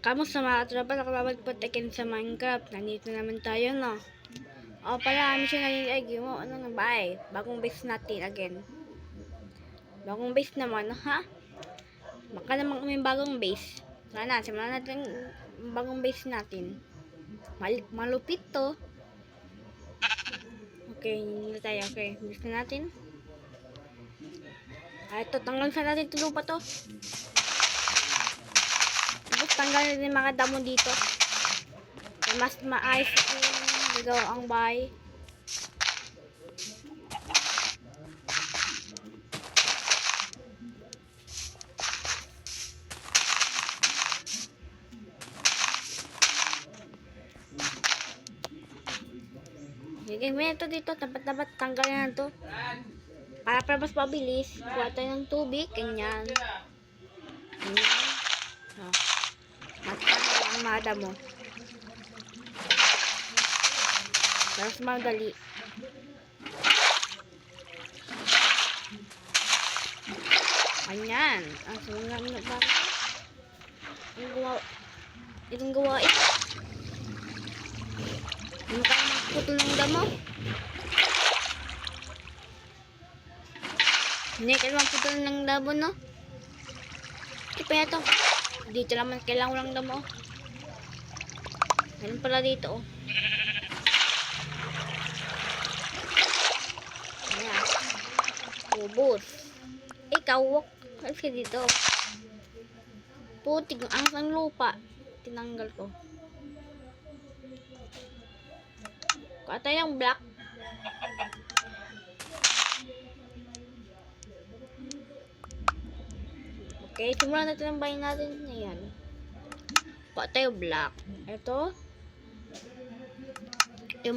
Kamusta mga tropa? Nakababagpatakin sa Minecraft. Nandito naman tayo, no? O pala, kami siya nanilig mo. Ano nga ba eh? Bagong base natin again. Bagong base naman, ha? Baka naman kami bagong base. Sana, simulan natin bagong base natin. Malupit to. Okay, hindi tayo. Okay, base na natin. Ito, tanggal sa natin ito lupa to. Tapos tanggal din mga damo dito. Mas maayos yung gagawa ang bahay. Sige, may ito dito. Dapat tanggalin na ito. Para mas mabilis. Kuha tayo ng tubig. Ganyan. Ganyan. So, matanggal ang mada mo. Para mas madali. Ganyan. Ang sunod na ba? Itong gawa ito. Ano ka magputol ng damo? Hindi ka magputol ng damo, no? Kaya ito. Dito naman kailangan lang damo. Meron pala dito, oh. Ayan. Ubus. Ikaw, walk. Kasi dito. Putik ang lupa. Tinanggal ko. Kuha tayo yung black. Okay, simulan natin ang bahay natin. Ayan. Kuha tayo black. Ito. Yung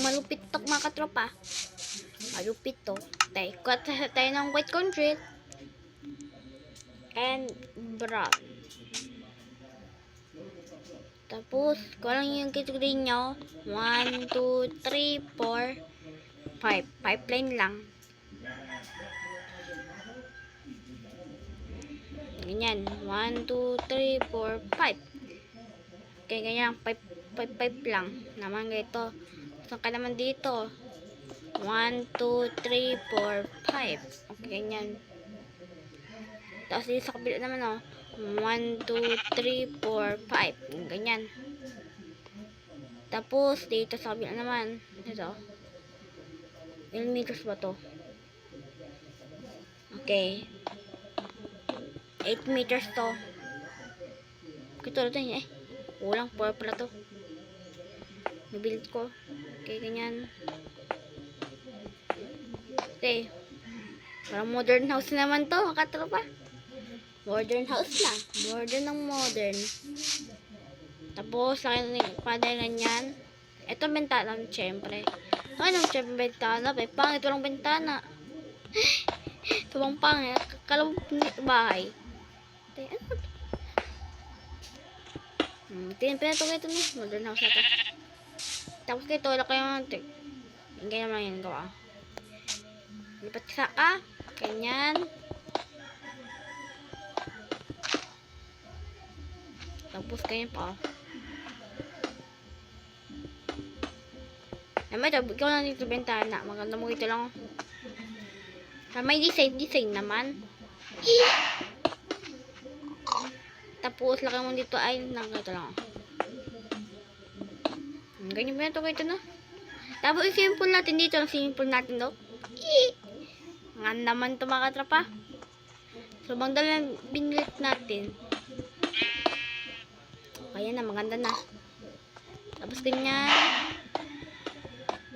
malupit to mga katropa. Malupit to. Kuha tayo ng white concrete. And brown. Tapos, kung lang yung category nyo, 1, 2, 3, 4, 5. Pipeline lang. Ganyan. 1, 2, 3, 4, 5. Okay, ganyan. 5 lang. Naman ganito. So, ka naman dito. 1, 2, 3, 4, 5. Okay, ganyan. Tapos dito sa kabila naman, oh. 1, 2, 3, 4, 5. Ganyan. Tapos, dito sa kabila naman. Ito. Ilang meters ba to? Okay. 8 meters to. Ito natin eh. Kulang 4 pala to. Nabuild ko. Okay, ganyan. Okay. Parang modern house naman to. Katropa. Modern house na. Modern ng modern. Tapos, laki padalan yan. Ito bentana, syempre. Anong syempre bentana? Pangit walang bentana. Ito bang pangit? Kalawang bahay. Ano? Pinapinato ito na. Modern house na ito. Tapos ito, wala kayong ganyan naman yung gawa. Lipat sa ka. Ganyan. Tapos ganyan pa. Naman ito, ikaw lang dito bentana. Maganda mo ito lang. May design naman. Tapos, laki mo dito ay ito lang. Ganyan ba ito na? Tapos, i-simple natin dito. Ang simple natin, no? Nga naman ito mga katrapa. So, bang dalang binilit natin. Kaya na, maganda na. Tapos, ganyan.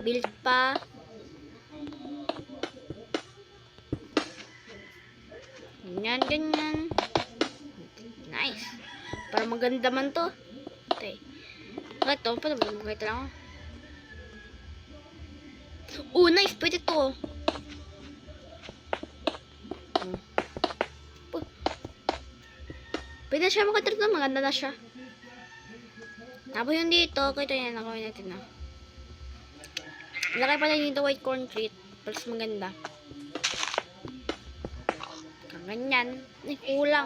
Build pa. Ganyan. Nice. Para maganda man to. Okay. Ito, ito lang. Oh, nice. Pwede to. Pwede na siya makatrito. Maganda na siya. Tapos yung dito, ito yan. Nakawin natin na. Ilagay pa na dito white concrete. Plus maganda. Ganyan. Ay,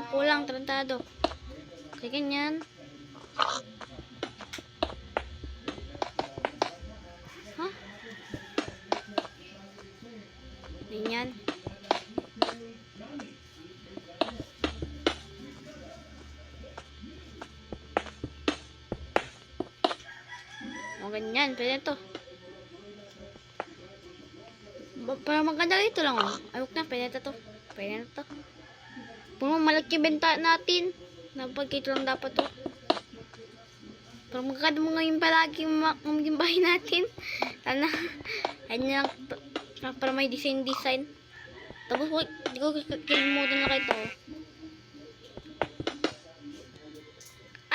kulang, tarantado. Okay, ganyan. Ha? Ganyan. O, ganyan. Pwede to. Para maganda ito lang, oh. Ayok na, pwede na to. Pwede na to. Kung malaki benta natin, napagkito lang dapat to. Para magkakada mo ngayon palagi yung bahay natin. Sana, ayun lang, para may design. Tapos, hindi ko kilimutan na kayo to.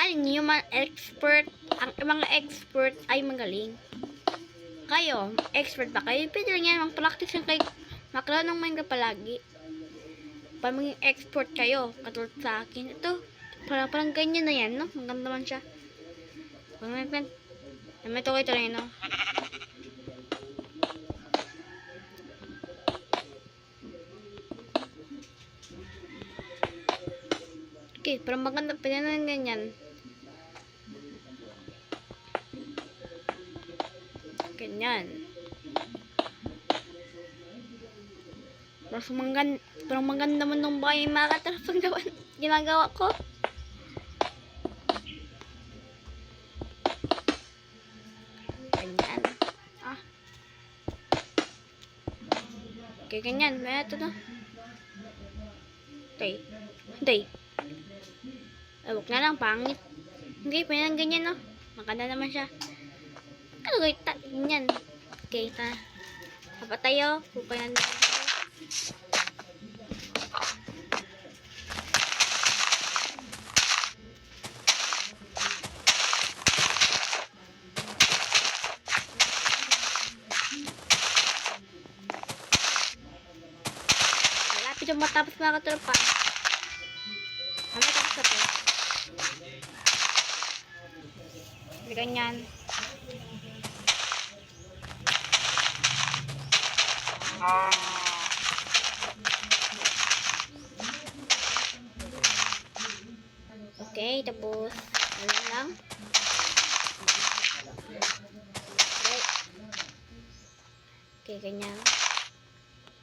Alin yung mga expert, ang mga expert ay magaling. Kayo, expert ba kayo? Pwede lang yan, mag-practice lang kayo. Maklaro ng Minecraft palagi. Para maging expert kayo, katulad sa akin. Ito, parang ganyan na yan, no? Maganda naman siya. May ito kayo lang, no? Okay, parang maganda, pwede na ganyan. Ganyan. Parang maganda naman ng bahay makatarap ang ginagawa ko. Ganyan. Ah. Okay, ganyan. May ito na. Day. Huwag na lang, pangit. Hindi, pwede lang ganyan, no? Maganda naman siya. Ano gawin? Ganyan. Okay, Dapat tayo. Pupayan natin. Malapit yung matapos mga katropa. Matapos na po. Ganyan. Okay, tapos ano lang. Okay, ganyan.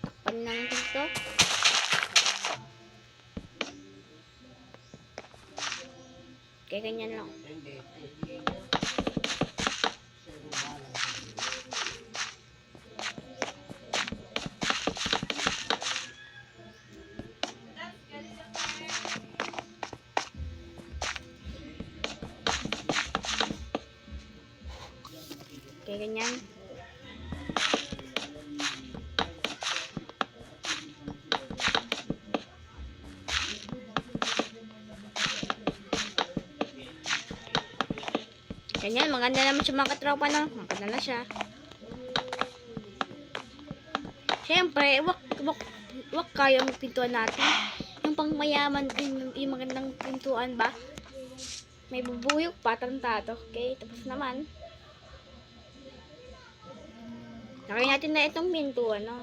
Takpan lang dito. Okay, ganyan lang. Okay, ganyan. Ganyan, maganda naman siya mga katropa, no? Maganda na siya. Siyempre, wak kayo ang pintuan natin. Yung pangmayaman, yung magandang pintuan ba? May bubuyok pa, tarantado. Okay, tapos naman. Lagay natin na itong pintuan, no?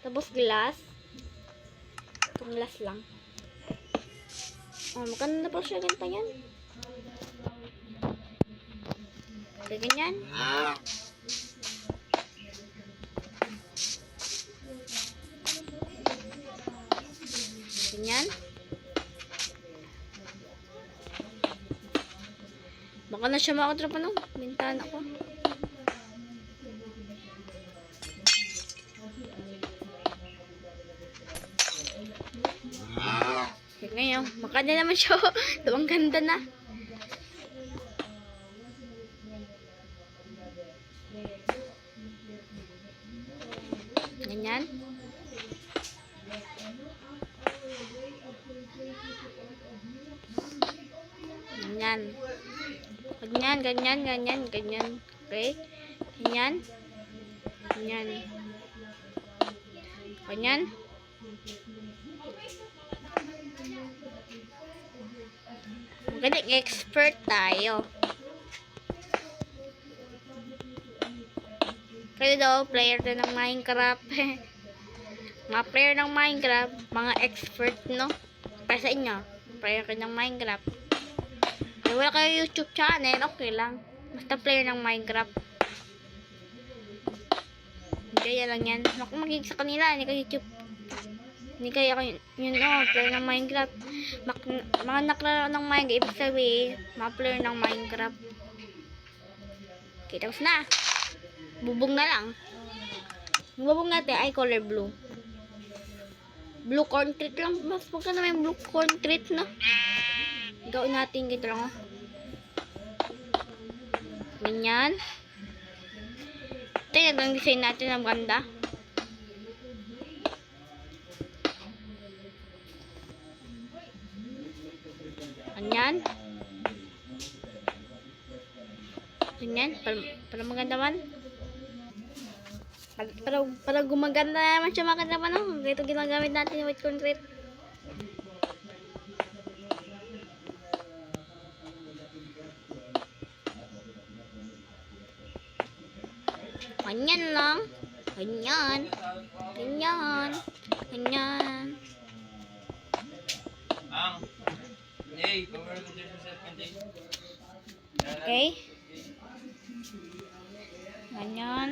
Tapos glass. Itong glass lang. Oh, maganda na po siya, ganito yan. Okay, ganyan. Ganyan. Baka na siya makatrapa ng bintana ko. Okay, ngayon. Baka na naman siya. Ang ganda na. Ganyan. Ganyan. Ganyan. Okay? Ganyan. Ganyan. Magaling expert tayo. Kayo daw, player din ng Minecraft. Mga player ng Minecraft, mga expert, no? Para sa inyo, player kayo ng Minecraft. Kaya wala kayo YouTube channel, okay lang. Basta player ng Minecraft. Kaya lang yan. Makikita sa kanila, hindi kayo YouTube. Hindi kayo yun, player ng Minecraft. Mga naklaro ng Minecraft, ibig sabihin, mga player ng Minecraft. Okay, tapos na. Bubong na lang. Yung bubong natin ay color blue. Blue concrete lang. Mas maganda may blue concrete na. Gawin natin ganito lang. Ganyan. Ito yung design natin ng ganda. Ganyan. Ganyan. Para maganda man. Para gumaganda naman siya maganda man. No? Ito ginagamit natin yung white concrete. Ganyan lang. Ganyan. Ganyan. Ganyan. Okay. Ganyan.